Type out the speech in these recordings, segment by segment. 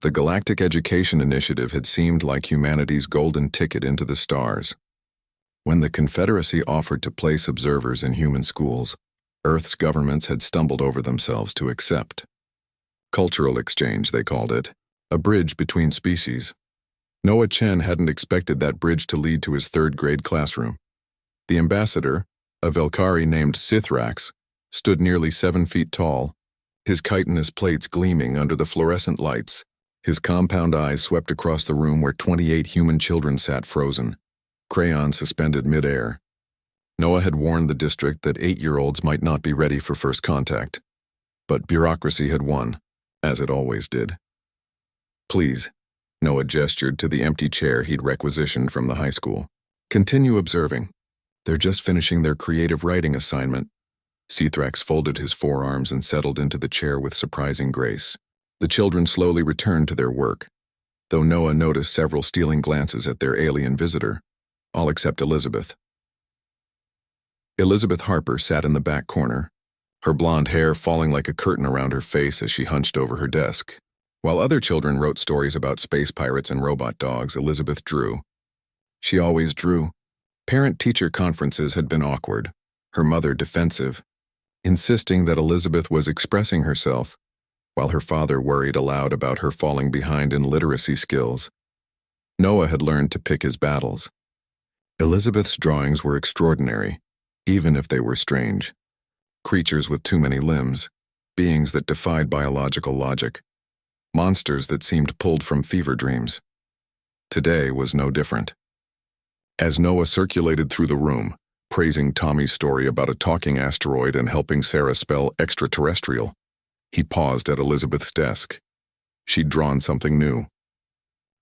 The Galactic Education Initiative had seemed like humanity's golden ticket into the stars. When the Confederacy offered to place observers in human schools, Earth's governments had stumbled over themselves to accept. Cultural exchange, they called it, a bridge between species. Noah Chen hadn't expected that bridge to lead to his third-grade classroom. The ambassador, a Velkari named Sithrax, stood nearly 7 feet tall, his chitinous plates gleaming under the fluorescent lights. His compound eyes swept across the room where 28 human children sat frozen, crayons suspended mid-air. Noah had warned the district that 8-year-olds might not be ready for first contact. But bureaucracy had won, as it always did. "Please," Noah gestured to the empty chair he'd requisitioned from the high school. "Continue observing. They're just finishing their creative writing assignment." Sithrax folded his forearms and settled into the chair with surprising grace. The children slowly returned to their work, though Noah noticed several stealing glances at their alien visitor, all except Elizabeth. Elizabeth Harper sat in the back corner, her blonde hair falling like a curtain around her face as she hunched over her desk. While other children wrote stories about space pirates and robot dogs, Elizabeth drew. She always drew. Parent-teacher conferences had been awkward, her mother defensive, insisting that Elizabeth was expressing herself, while her father worried aloud about her falling behind in literacy skills. Noah had learned to pick his battles. Elizabeth's drawings were extraordinary, even if they were strange. Creatures with too many limbs, beings that defied biological logic, monsters that seemed pulled from fever dreams. Today was no different. As Noah circulated through the room, praising Tommy's story about a talking asteroid and helping Sarah spell extraterrestrial, he paused at Elizabeth's desk. She'd drawn something new.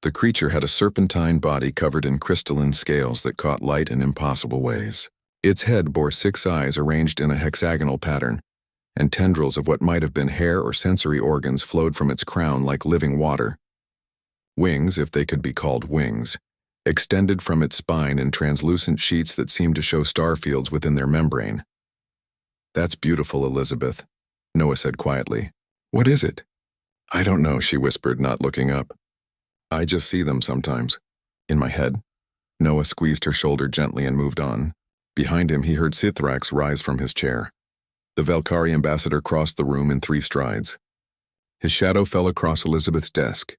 The creature had a serpentine body covered in crystalline scales that caught light in impossible ways. Its head bore 6 eyes arranged in a hexagonal pattern, and tendrils of what might have been hair or sensory organs flowed from its crown like living water. Wings, if they could be called wings, extended from its spine in translucent sheets that seemed to show star fields within their membrane. "That's beautiful, Elizabeth," Noah said quietly. "What is it?" "I don't know," she whispered, not looking up. "I just see them sometimes. In my head." Noah squeezed her shoulder gently and moved on. Behind him, he heard Sithrax rise from his chair. The Velkari ambassador crossed the room in 3 strides. His shadow fell across Elizabeth's desk.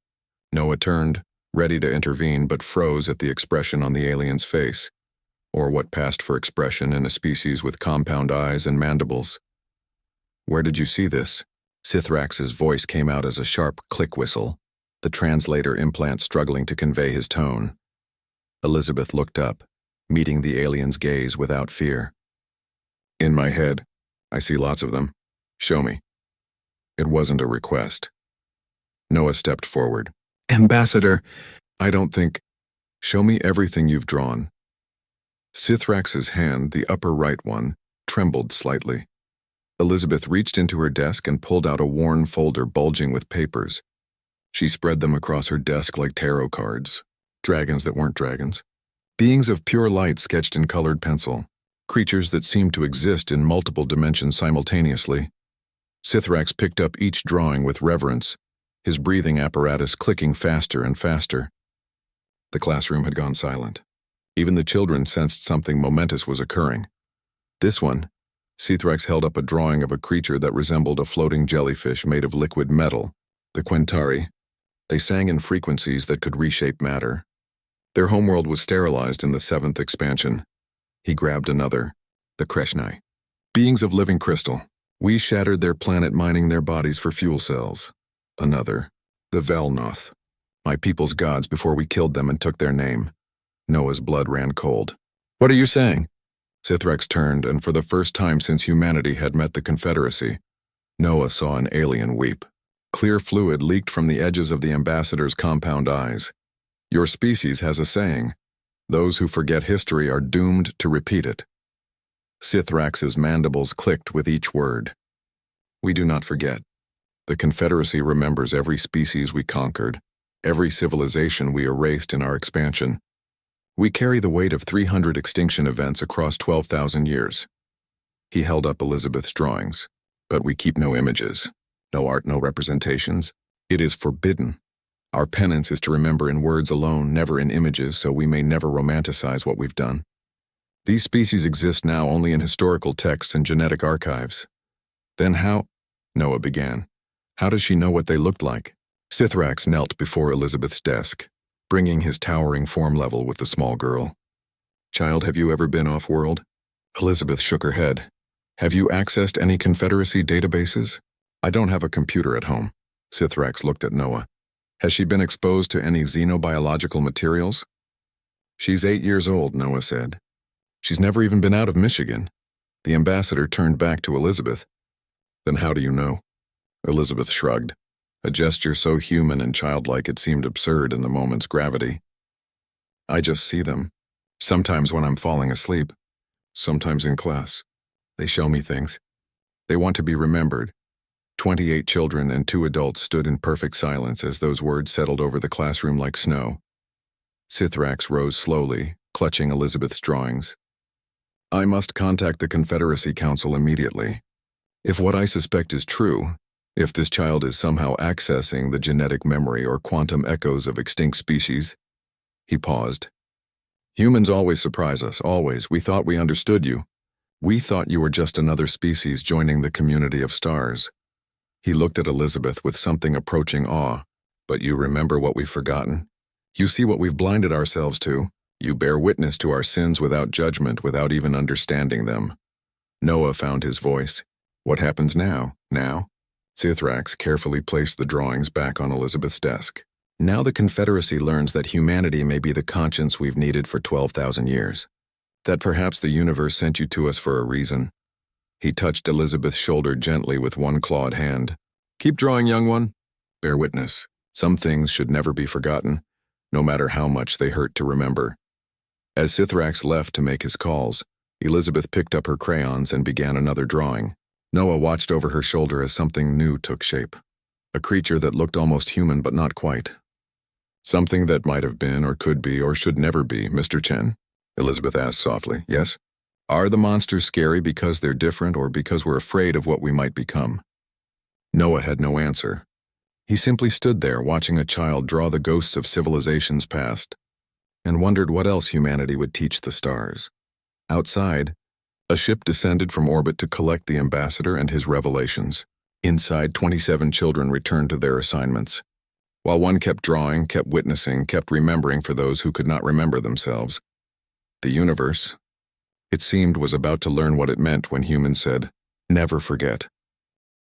Noah turned, ready to intervene, but froze at the expression on the alien's face, or what passed for expression in a species with compound eyes and mandibles. "Where did you see this?" Sithrax's voice came out as a sharp click whistle, the translator implant struggling to convey his tone. Elizabeth looked up, meeting the alien's gaze without fear. "In my head. I see lots of them. Show me." It wasn't a request. Noah stepped forward. "Ambassador, I don't think—" "Show me everything you've drawn." Sithrax's hand, the upper right one, trembled slightly. Elizabeth reached into her desk and pulled out a worn folder bulging with papers. She spread them across her desk like tarot cards, dragons that weren't dragons, beings of pure light sketched in colored pencil, creatures that seemed to exist in multiple dimensions simultaneously. Sithrax picked up each drawing with reverence, his breathing apparatus clicking faster and faster. The classroom had gone silent. Even the children sensed something momentous was occurring. This one, Sithrax held up a drawing of a creature that resembled a floating jellyfish made of liquid metal, the Quentari. They sang in frequencies that could reshape matter. Their homeworld was sterilized in the 7th expansion. He grabbed another, the Kreshnai. Beings of living crystal. We shattered their planet, mining their bodies for fuel cells. Another, the Velnoth. My people's gods before we killed them and took their name. Noah's blood ran cold. "What are you saying?" Sithrax turned, and for the first time since humanity had met the Confederacy, Noah saw an alien weep. Clear fluid leaked from the edges of the ambassador's compound eyes. "Your species has a saying. Those who forget history are doomed to repeat it." Sithrax's mandibles clicked with each word. "We do not forget. The Confederacy remembers every species we conquered, every civilization we erased in our expansion. We carry the weight of 300 extinction events across 12,000 years." He held up Elizabeth's drawings. "But we keep no images, no art, no representations. It is forbidden. Our penance is to remember in words alone, never in images, so we may never romanticize what we've done. These species exist now only in historical texts and genetic archives. Then how? Noah began. How does she know what they looked like? Sithrax knelt before Elizabeth's desk, bringing his towering form level with the small girl. Child, have you ever been off-world? Elizabeth shook her head. Have you accessed any Confederacy databases? I don't have a computer at home. Sithrax looked at Noah. Has she been exposed to any xenobiological materials? She's 8 years old, Noah said. She's never even been out of Michigan. The ambassador turned back to Elizabeth. Then how do you know? Elizabeth shrugged, a gesture so human and childlike it seemed absurd in the moment's gravity. I just see them. Sometimes when I'm falling asleep. Sometimes in class. They show me things. They want to be remembered. 28 children and 2 adults stood in perfect silence as those words settled over the classroom like snow. Sithrax rose slowly, clutching Elizabeth's drawings. I must contact the Confederacy Council immediately. If what I suspect is true, if this child is somehow accessing the genetic memory or quantum echoes of extinct species. He paused. Humans always surprise us, always. We thought we understood you. We thought you were just another species joining the community of stars. He looked at Elizabeth with something approaching awe. But you remember what we've forgotten? You see what we've blinded ourselves to? You bear witness to our sins without judgment, without even understanding them. Noah found his voice. What happens now? Now? Sithrax carefully placed the drawings back on Elizabeth's desk. Now the Confederacy learns that humanity may be the conscience we've needed for 12,000 years. That perhaps the universe sent you to us for a reason. He touched Elizabeth's shoulder gently with one clawed hand. Keep drawing, young one. Bear witness. Some things should never be forgotten, no matter how much they hurt to remember. As Sithrax left to make his calls, Elizabeth picked up her crayons and began another drawing. Noah watched over her shoulder as something new took shape. A creature that looked almost human but not quite. Something that might have been or could be or should never be, Mr. Chen? Elizabeth asked softly. Yes? Are the monsters scary because they're different or because we're afraid of what we might become? Noah had no answer. He simply stood there watching a child draw the ghosts of civilizations past and wondered what else humanity would teach the stars. Outside, a ship descended from orbit to collect the ambassador and his revelations. Inside, 27 children returned to their assignments. While one kept drawing, kept witnessing, kept remembering for those who could not remember themselves. The universe, it seemed, was about to learn what it meant when humans said, never forget.